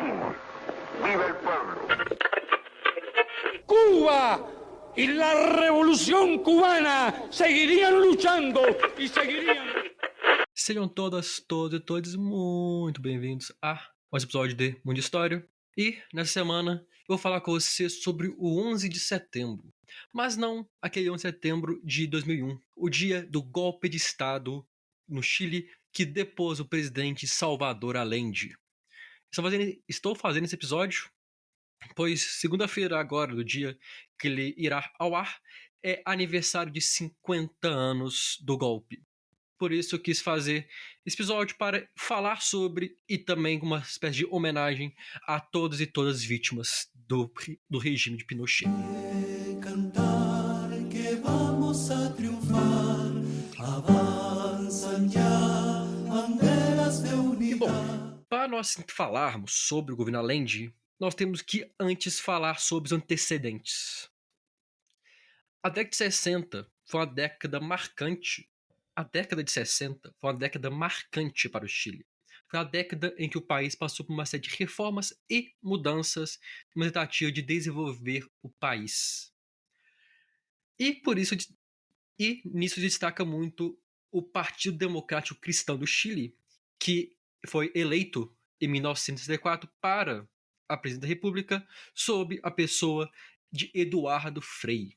decimos, ¡viva el pueblo! Cuba y la revolución cubana seguirían luchando y seguirían... Sejam todas, todos e todos muito bem-vindos a mais um episódio de Mundo História. E nessa semana eu vou falar com você sobre o 11 de setembro. Mas não aquele 11 de setembro de 2001, o dia do golpe de Estado no Chile que depôs o presidente Salvador Allende. Estou fazendo esse episódio pois segunda-feira agora, do dia que ele irá ao ar, é aniversário de 50 anos do golpe. Por isso eu quis fazer esse episódio para falar sobre e também uma espécie de homenagem a todos e todas as vítimas do regime de Pinochet. Cantar que vamos a triunfar, avançam já bandeiras de unidade. Bom, para nós falarmos sobre o governo Allende, nós temos que antes falar sobre os antecedentes. A década de 60 foi uma década marcante. A década de 60 foi uma década marcante para o Chile. Foi a década em que o país passou por uma série de reformas e mudanças numa tentativa de desenvolver o país. E por isso, nisso destaca muito o Partido Democrático Cristão do Chile, que foi eleito em 1964 para a presidência da República sob a pessoa de Eduardo Frei.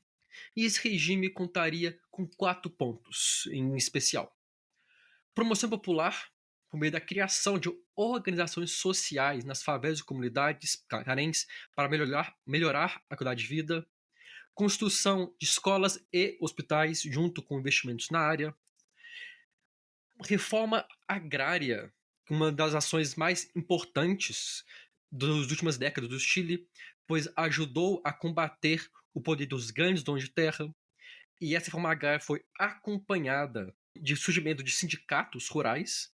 E esse regime contaria com 4 pontos em especial. Promoção popular, por meio da criação de organizações sociais nas favelas e comunidades carentes para melhorar a qualidade de vida. Construção de escolas e hospitais junto com investimentos na área. Reforma agrária, uma das ações mais importantes das últimas décadas do Chile, pois ajudou a combater o poder dos grandes donos de terra, e essa reforma agrária foi acompanhada de surgimento de sindicatos rurais,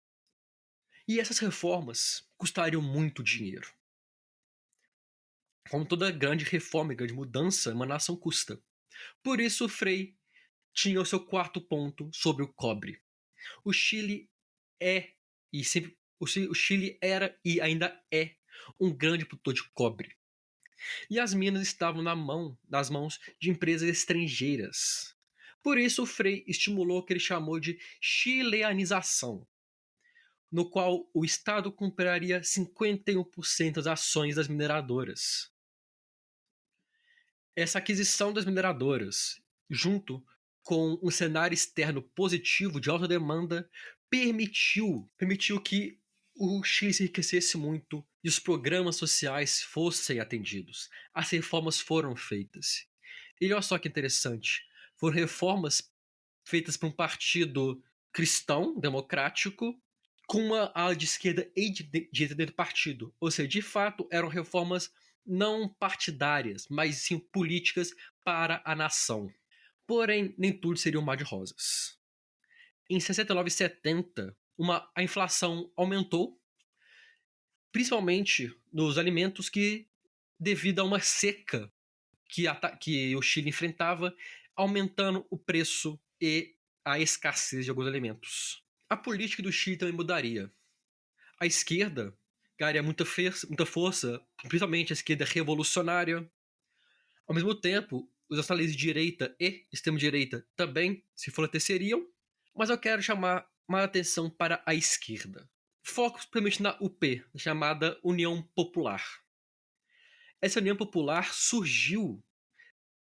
e essas reformas custariam muito dinheiro. Como toda grande reforma e grande mudança, uma nação custa. Por isso, Frei tinha o seu 4º ponto sobre o cobre. O Chile o Chile era e ainda é um grande produtor de cobre. E as minas estavam nas mãos de empresas estrangeiras. Por isso, o Frei estimulou o que ele chamou de chileanização, no qual o Estado compraria 51% das ações das mineradoras. Essa aquisição das mineradoras, junto com um cenário externo positivo de alta demanda, permitiu que o Chile se enriquecesse muito e os programas sociais fossem atendidos. As reformas foram feitas. E olha só que interessante, foram reformas feitas por um partido cristão, democrático, com uma ala de esquerda e de direita dentro do partido. Ou seja, de fato, eram reformas não partidárias, mas sim políticas para a nação. Porém, nem tudo seria um mar de rosas. Em 69 e 70, a inflação aumentou, principalmente nos alimentos devido a uma seca que o Chile enfrentava, aumentando o preço e a escassez de alguns alimentos. A política do Chile também mudaria. A esquerda ganharia muita força, principalmente a esquerda revolucionária. Ao mesmo tempo, os nacionalistas de direita e extrema-direita também se fortaleceriam, mas eu quero chamar mais atenção para a esquerda. Foco principalmente na UP, chamada União Popular. Essa União Popular surgiu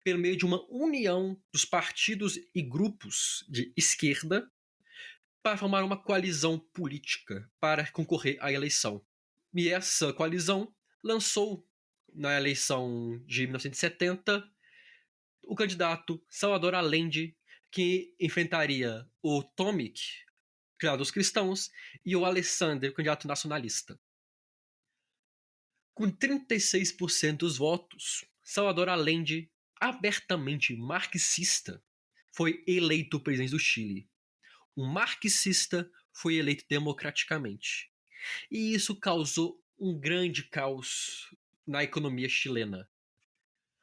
pelo meio de uma união dos partidos e grupos de esquerda para formar uma coalizão política para concorrer à eleição. E essa coalizão lançou, na eleição de 1970, o candidato Salvador Allende, que enfrentaria o Tomic, candidato dos cristãos, e o Alessandro, candidato nacionalista. Com 36% dos votos, Salvador Allende, abertamente marxista, foi eleito presidente do Chile. Um marxista foi eleito democraticamente. E isso causou um grande caos na economia chilena.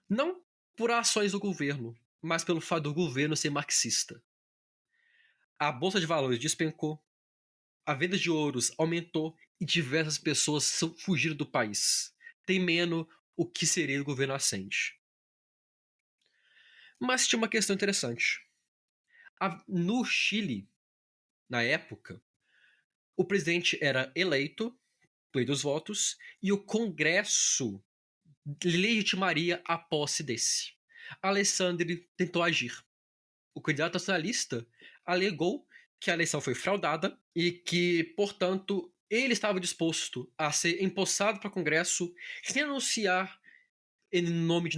Não por ações do governo, mas pelo fato do governo ser marxista. A bolsa de valores despencou, a venda de ouros aumentou e diversas pessoas fugiram do país, temendo o que seria o governo Ascende. Mas tinha uma questão interessante. No Chile, na época, o presidente era eleito, lei dos votos, e o Congresso legitimaria a posse desse. Alessandri tentou agir. O candidato nacionalista alegou que a eleição foi fraudada e que, portanto, ele estava disposto a ser empossado para o Congresso, renunciar em nome de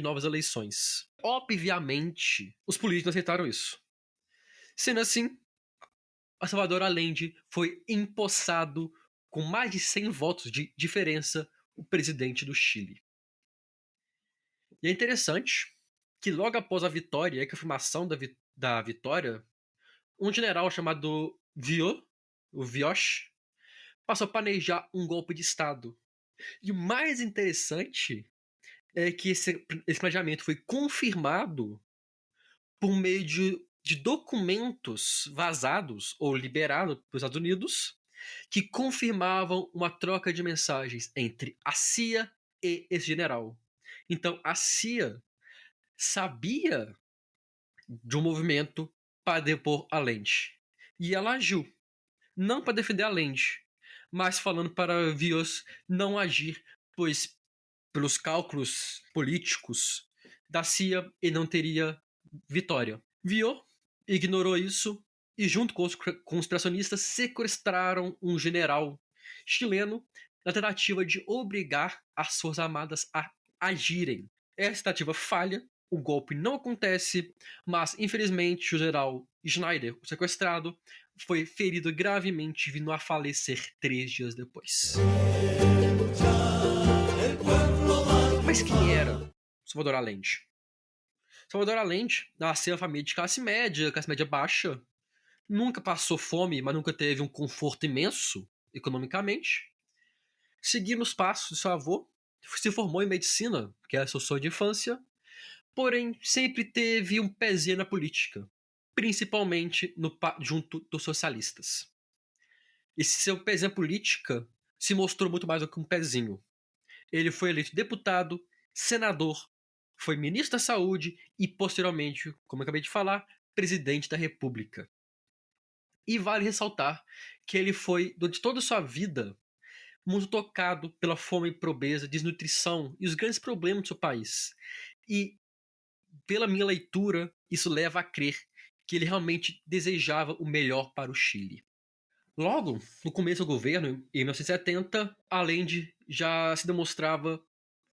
novas eleições. Obviamente, os políticos não aceitaram isso. Sendo assim, Salvador Allende foi empossado com mais de 100 votos de diferença o presidente do Chile. E é interessante que logo após a vitória e a confirmação da vitória, um general chamado Vioche, passou a planejar um golpe de Estado. E o mais interessante é que esse planejamento foi confirmado por meio de documentos vazados ou liberados pelos Estados Unidos que confirmavam uma troca de mensagens entre a CIA e esse general. Então, a CIA sabia de um movimento para depor Allende. E ela agiu. Não para defender Allende, mas falando para Vios não agir, pois pelos cálculos políticos da CIA ele não teria vitória. Vios ignorou isso e, junto com os conspiracionistas, sequestraram um general chileno na tentativa de obrigar as Forças Armadas a agirem. Essa tentativa falha, o golpe não acontece, mas infelizmente o general Schneider, o sequestrado, foi ferido gravemente, vindo a falecer 3 dias depois. Mas quem era Salvador Allende? Salvador Allende nasceu em uma família de classe média baixa, nunca passou fome, mas nunca teve um conforto imenso economicamente. Seguindo os passos de seu avô, se formou em medicina, que era seu sonho de infância, porém sempre teve um pezinho na política, principalmente junto dos socialistas. Esse seu pezinho na política se mostrou muito mais do que um pezinho. Ele foi eleito deputado, senador, foi ministro da Saúde e, posteriormente, como eu acabei de falar, presidente da República. E vale ressaltar que ele foi, durante toda a sua vida, muito tocado pela fome e pobreza, desnutrição e os grandes problemas do seu país. E, pela minha leitura, isso leva a crer que ele realmente desejava o melhor para o Chile. Logo, no começo do governo, em 1970, Allende já se demonstrava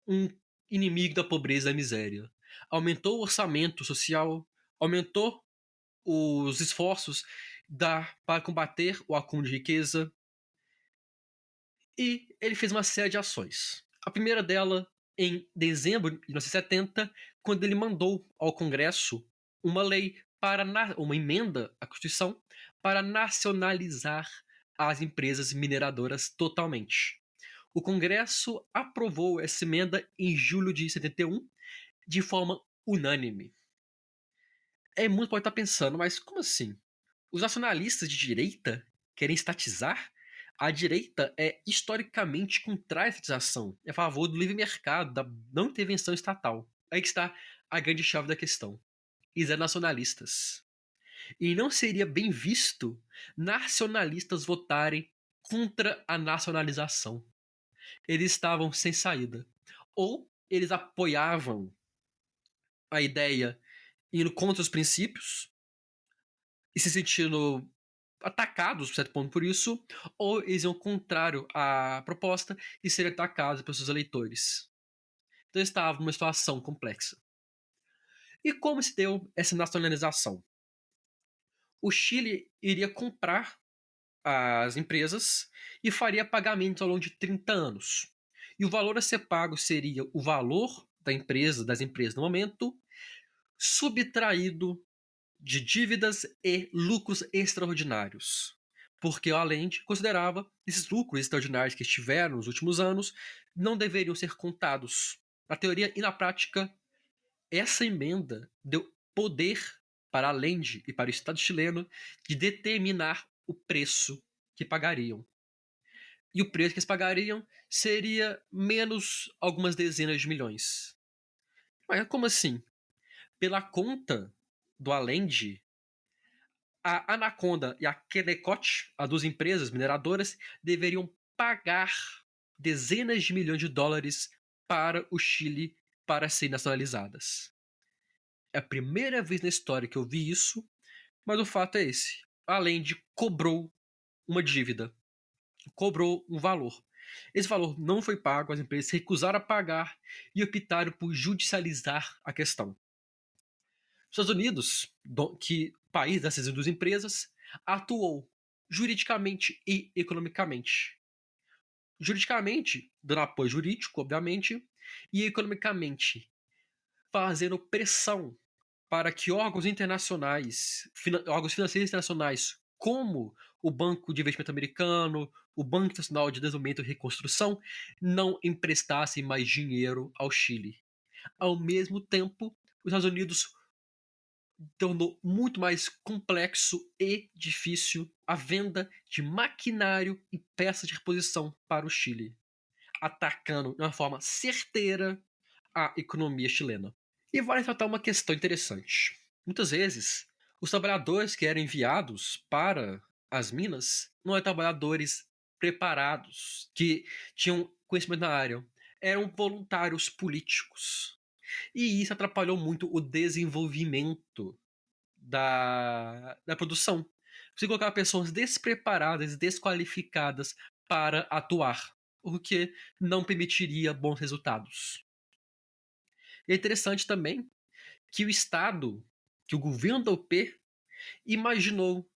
um inimigo da pobreza e da miséria. Aumentou o orçamento social, aumentou os esforços para combater o acúmulo de riqueza, e ele fez uma série de ações. A primeira dela, em dezembro de 1970, quando ele mandou ao Congresso uma lei uma emenda à Constituição para nacionalizar as empresas mineradoras totalmente. O Congresso aprovou essa emenda em julho de 71 de forma unânime. Muito pode estar pensando, mas como assim? Os nacionalistas de direita querem estatizar? A direita é historicamente contrária à estatização, é a favor do livre mercado, da não intervenção estatal. Aí que está a grande chave da questão. Eles eram nacionalistas. E não seria bem visto nacionalistas votarem contra a nacionalização. Eles estavam sem saída. Ou eles apoiavam a ideia indo contra os princípios e se sentindo atacados, por certo ponto, por isso, ou eles iam contrário à proposta e seriam atacados pelos seus eleitores. Então estava numa situação complexa. E como se deu essa nacionalização? O Chile iria comprar as empresas e faria pagamentos ao longo de 30 anos. E o valor a ser pago seria o valor das empresas no momento, subtraído de dívidas e lucros extraordinários. Porque o Allende considerava esses lucros extraordinários que estiveram nos últimos anos não deveriam ser contados. Na teoria e na prática, essa emenda deu poder para Allende e para o Estado chileno de determinar o preço que pagariam. E o preço que eles pagariam seria menos algumas dezenas de milhões. Mas como assim? Pela conta do Allende, a Anaconda e a Kennecott, as duas empresas mineradoras, deveriam pagar dezenas de milhões de dólares para o Chile para serem nacionalizadas. É a primeira vez na história que eu vi isso, mas o fato é esse. Allende cobrou uma dívida, cobrou um valor. Esse valor não foi pago, as empresas se recusaram a pagar e optaram por judicializar a questão. Os Estados Unidos, que país dessas duas empresas, atuou juridicamente e economicamente. Juridicamente, dando apoio jurídico, obviamente, e economicamente, fazendo pressão para que órgãos internacionais, órgãos financeiros internacionais, como o Banco de Investimento Americano, o Banco Internacional de Desenvolvimento e Reconstrução, não emprestassem mais dinheiro ao Chile. Ao mesmo tempo, os Estados Unidos tornou muito mais complexo e difícil a venda de maquinário e peças de reposição para o Chile, atacando de uma forma certeira a economia chilena. E vale tratar uma questão interessante. Muitas vezes, os trabalhadores que eram enviados para as minas não eram trabalhadores preparados, que tinham conhecimento na área. Eram voluntários políticos. E isso atrapalhou muito o desenvolvimento da produção. Você colocava pessoas despreparadas e desqualificadas para atuar, o que não permitiria bons resultados. É interessante também que o Estado, que o governo da UP, imaginou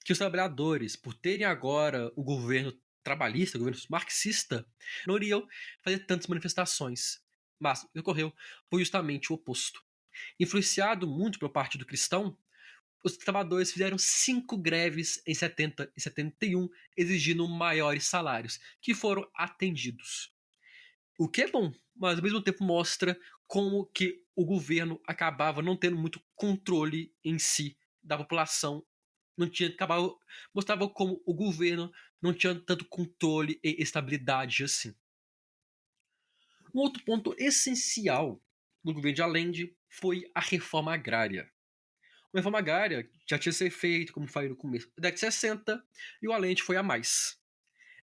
que os trabalhadores, por terem agora o governo trabalhista, o governo marxista, não iriam fazer tantas manifestações. Mas o que ocorreu foi justamente o oposto. Influenciado muito pelo Partido Cristão, os trabalhadores fizeram 5 greves em 70 e 71, exigindo maiores salários, que foram atendidos. O que é bom, mas ao mesmo tempo mostra como que o governo acabava não tendo muito controle em si da população. Mostrava como o governo não tinha tanto controle e estabilidade assim. Um outro ponto essencial do governo de Allende foi a reforma agrária. Uma reforma agrária já tinha sido feita, como falei no começo, da década de 60, e o Allende foi a mais.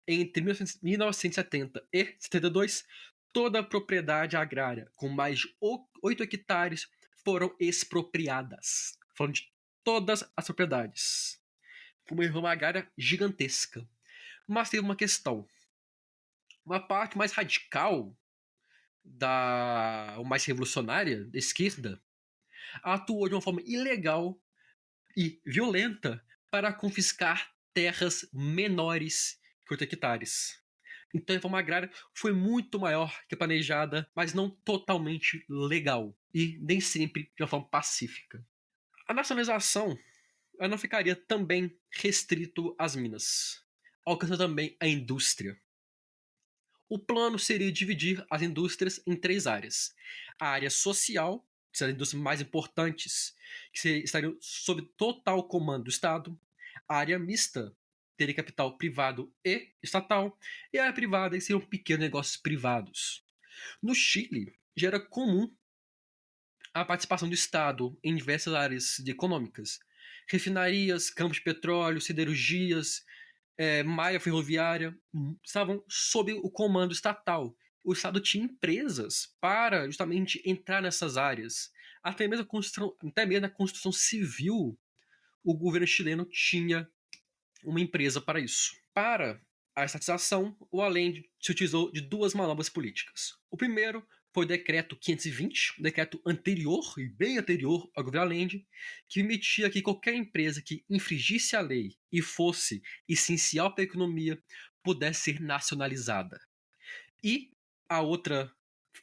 Entre 1970 e 72, toda a propriedade agrária com mais de 8 hectares foram expropriadas. Falando de todas as propriedades. Foi uma reforma agrária gigantesca. Mas teve uma questão. Uma parte mais radical, ou mais revolucionária, da esquerda, atuou de uma forma ilegal e violenta para confiscar terras menores que 8 hectares. Então a reforma agrária foi muito maior que a planejada, mas não totalmente legal e nem sempre de uma forma pacífica. A nacionalização ela não ficaria também restrito às minas, alcançando também a indústria. O plano seria dividir as indústrias em 3 áreas. A área social, que são as indústrias mais importantes, que estariam sob total comando do Estado. A área mista teria capital privado e estatal. E a área privada seriam pequenos negócios privados. No Chile, já era comum a participação do Estado em diversas áreas econômicas. Refinarias, campos de petróleo, siderurgias, malha ferroviária, estavam sob o comando estatal. O Estado tinha empresas para justamente entrar nessas áreas. Até mesmo na construção civil, o governo chileno tinha uma empresa para isso. Para a estatização, o Allende se utilizou de 2 manobras políticas. O primeiro foi o Decreto 520, um decreto anterior e bem anterior ao governo Allende, que permitia que qualquer empresa que infringisse a lei e fosse essencial para a economia pudesse ser nacionalizada. E a outra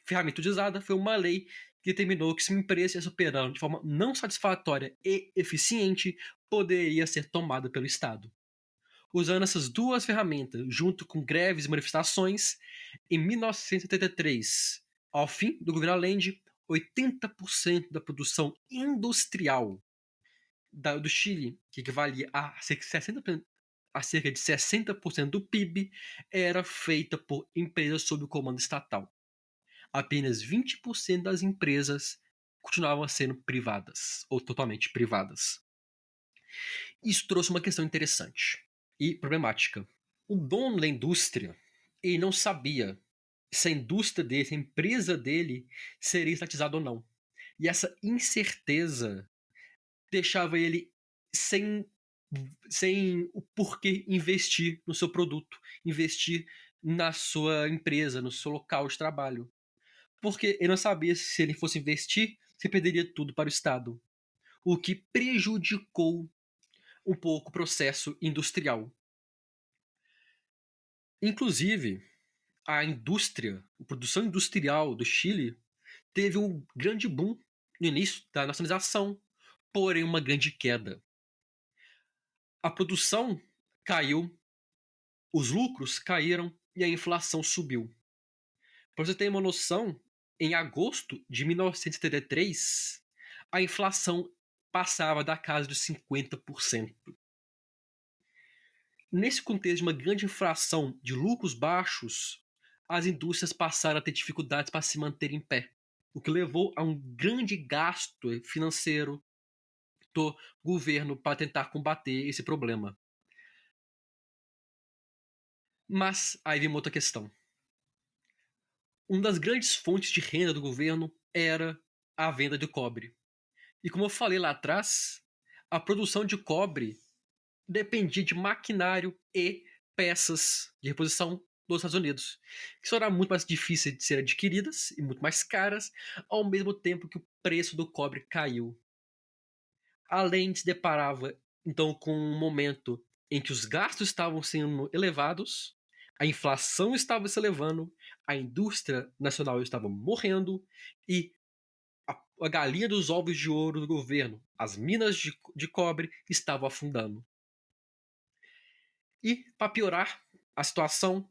ferramenta utilizada foi uma lei que determinou que se uma empresa estivesse operando de forma não satisfatória e eficiente, poderia ser tomada pelo Estado. Usando essas 2 ferramentas, junto com greves e manifestações, em 1973, ao fim do governo Allende, 80% da produção industrial do Chile, que equivalia a 60% a cerca de 60% do PIB, era feita por empresas sob o comando estatal. Apenas 20% das empresas continuavam sendo privadas, ou totalmente privadas. Isso trouxe uma questão interessante e problemática. O dono da indústria, ele não sabia se a indústria dele, se a empresa dele seria estatizada ou não. E essa incerteza deixava ele sem o porquê investir no seu produto, investir na sua empresa, no seu local de trabalho. Porque ele não sabia se ele fosse investir, se perderia tudo para o Estado. O que prejudicou um pouco o processo industrial. Inclusive, a produção industrial do Chile teve um grande boom no início da nacionalização, porém uma grande queda. A produção caiu, os lucros caíram e a inflação subiu. Para você ter uma noção, em agosto de 1973, a inflação passava da casa dos 50%. Nesse contexto de uma grande inflação de lucros baixos, as indústrias passaram a ter dificuldades para se manter em pé, o que levou a um grande gasto financeiro do governo para tentar combater esse problema. Mas aí vem uma outra questão. Uma das grandes fontes de renda do governo era a venda de cobre. E como eu falei lá atrás, a produção de cobre dependia de maquinário e peças de reposição dos Estados Unidos, que eram muito mais difíceis de ser adquiridas e muito mais caras, ao mesmo tempo que o preço do cobre caiu. Além de se deparava, então, com um momento em que os gastos estavam sendo elevados, a inflação estava se elevando, a indústria nacional estava morrendo e a galinha dos ovos de ouro do governo, as minas de cobre, estavam afundando. E, para piorar a situação,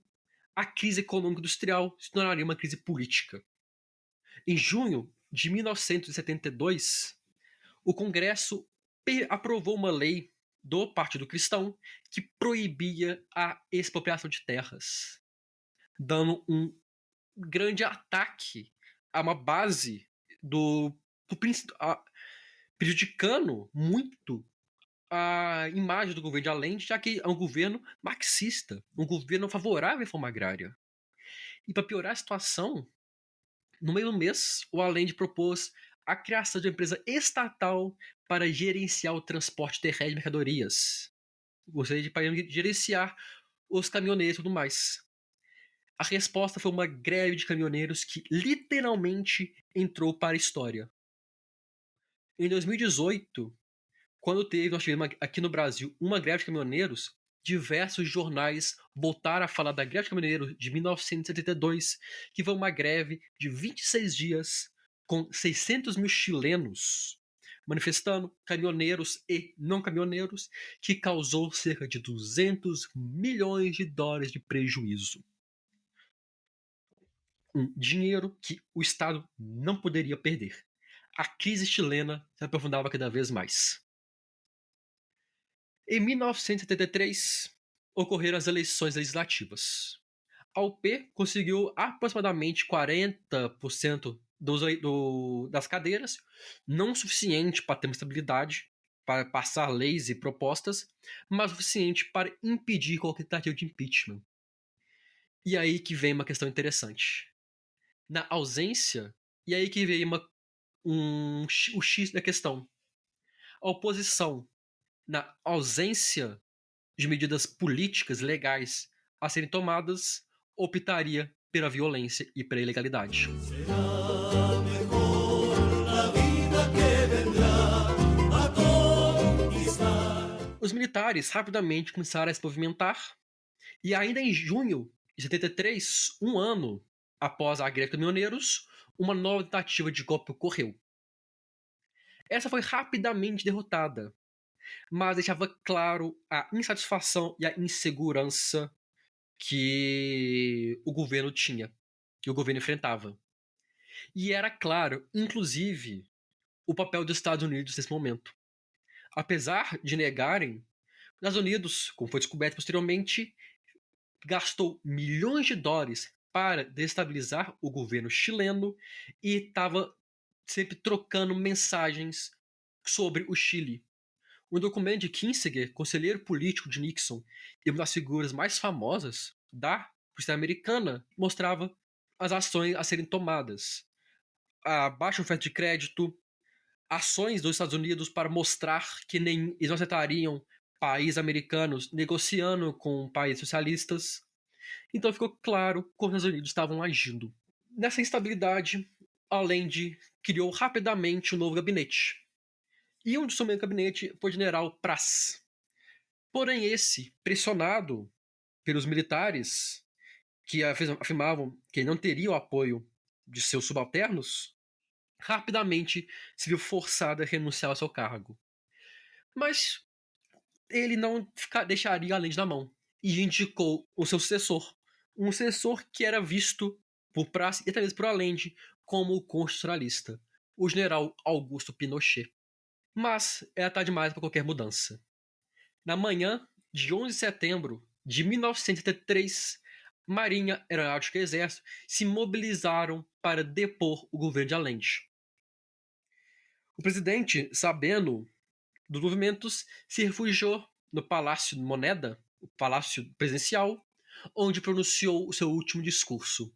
a crise econômica industrial se tornaria uma crise política. Em junho de 1972, o Congresso aprovou uma lei do Partido Cristão que proibia a expropriação de terras, dando um grande ataque a uma base prejudicando muito a imagem do governo de Allende, já que é um governo marxista, um governo favorável à reforma agrária. E para piorar a situação, no mesmo mês, o Allende propôs a criação de uma empresa estatal para gerenciar o transporte terrestre de mercadorias. Ou seja, para gerenciar os caminhoneiros e tudo mais. A resposta foi uma greve de caminhoneiros que literalmente entrou para a história. Em 2018, quando nós tivemos aqui no Brasil uma greve de caminhoneiros, diversos jornais voltaram a falar da greve de caminhoneiros de 1972, que foi uma greve de 26 dias com 600 mil chilenos manifestando, caminhoneiros e não caminhoneiros, que causou cerca de 200 milhões de dólares de prejuízo. Um dinheiro que o Estado não poderia perder. A crise chilena se aprofundava cada vez mais. Em 1973, ocorreram as eleições legislativas. A UP conseguiu aproximadamente 40% das cadeiras, não suficiente para ter uma estabilidade, para passar leis e propostas, mas suficiente para impedir qualquer tentativa de impeachment. E aí que vem uma questão interessante. Na ausência, e aí que vem o X da questão. A oposição, na ausência de medidas políticas legais a serem tomadas, optaria pela violência e pela ilegalidade. Os militares rapidamente começaram a se movimentar e ainda em junho de 73, um ano após a greve de caminhoneiros, uma nova tentativa de golpe ocorreu. Essa foi rapidamente derrotada, mas deixava claro a insatisfação e a insegurança que o governo tinha, que o governo enfrentava. E era claro, inclusive, o papel dos Estados Unidos nesse momento. Apesar de negarem, Estados Unidos, como foi descoberto posteriormente, gastou milhões de dólares para destabilizar o governo chileno e estava sempre trocando mensagens sobre o Chile. Um documento de Kinzinger, conselheiro político de Nixon e uma das figuras mais famosas da polícia americana, mostrava as ações a serem tomadas. A baixa oferta de crédito, ações dos Estados Unidos para mostrar que eles não aceitariam países americanos negociando com países socialistas. Então ficou claro como os Estados Unidos estavam agindo. Nessa instabilidade, Allende criou rapidamente um novo gabinete. E um dos seus membros do gabinete foi o general Prats. Porém, esse, pressionado pelos militares, que afirmavam que ele não teria o apoio de seus subalternos, rapidamente se viu forçado a renunciar ao seu cargo. Mas ele não deixaria Allende na mão e indicou o seu sucessor, um sucessor que era visto por Prats e até mesmo por Allende como o constitucionalista, o general Augusto Pinochet. Mas era tarde demais para qualquer mudança. Na manhã de 11 de setembro de 1973, Marinha, Aeronáutica e Exército se mobilizaram para depor o governo de Allende. O presidente, sabendo dos movimentos, se refugiou no Palácio Moneda, o Palácio Presidencial, onde pronunciou o seu último discurso,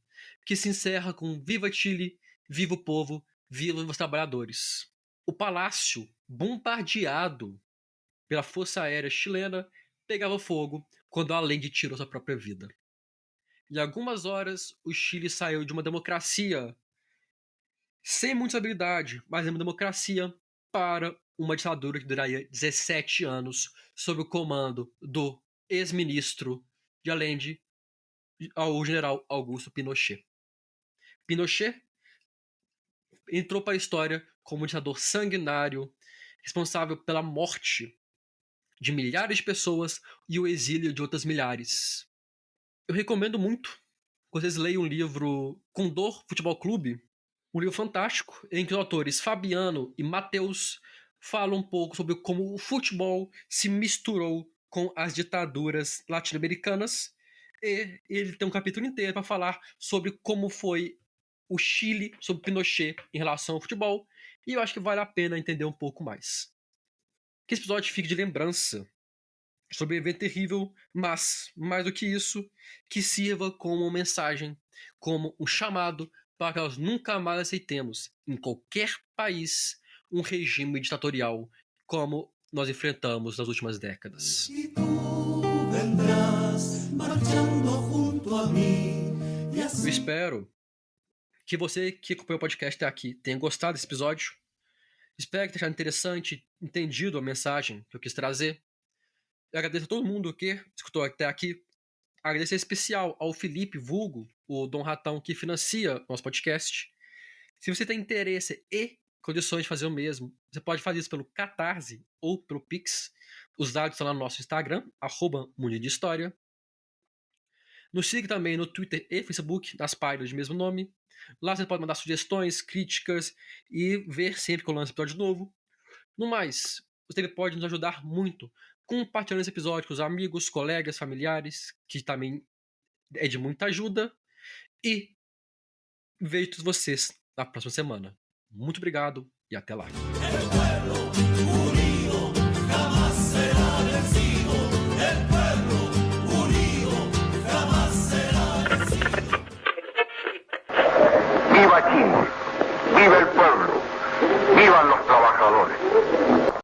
que se encerra com Viva Chile, viva o povo, viva os trabalhadores. O palácio, bombardeado pela Força Aérea chilena, pegava fogo quando Allende tirou sua própria vida. Em algumas horas, o Chile saiu de uma democracia sem muita estabilidade, mas uma democracia, para uma ditadura que duraria 17 anos sob o comando do ex-ministro de Allende, o general Augusto Pinochet. Pinochet entrou para a história como um ditador sanguinário, responsável pela morte de milhares de pessoas e o exílio de outras milhares. Eu recomendo muito que vocês leiam o livro Condor Futebol Clube, um livro fantástico, em que os autores Fabiano e Mateus falam um pouco sobre como o futebol se misturou com as ditaduras latino-americanas, e ele tem um capítulo inteiro para falar sobre como foi o Chile sob Pinochet em relação ao futebol, e eu acho que vale a pena entender um pouco mais. Que esse episódio fique de lembrança sobre um evento terrível, mas, mais do que isso, que sirva como uma mensagem, como um chamado para que nós nunca mais aceitemos, em qualquer país, um regime ditatorial como nós enfrentamos nas últimas décadas. Eu espero que você que acompanhou o podcast até aqui tenha gostado desse episódio. Espero que tenha achado interessante, entendido a mensagem que eu quis trazer. Eu agradeço a todo mundo que escutou até aqui. Agradeço em especial ao Felipe Vulgo, o Dom Ratão, que financia o nosso podcast. Se você tem interesse e condições de fazer o mesmo, você pode fazer isso pelo Catarse ou pelo Pix. Os dados estão lá no nosso Instagram, @mundodehistoria. Nos siga também no Twitter e Facebook, nas páginas de mesmo nome. Lá você pode mandar sugestões, críticas e ver sempre que eu lanço episódio novo. No mais, você pode nos ajudar muito compartilhando esse episódio com os amigos, colegas, familiares, que também é de muita ajuda. E vejo todos vocês na próxima semana. Muito obrigado e até lá. Viva Chile, viva el pueblo, vivan los trabajadores.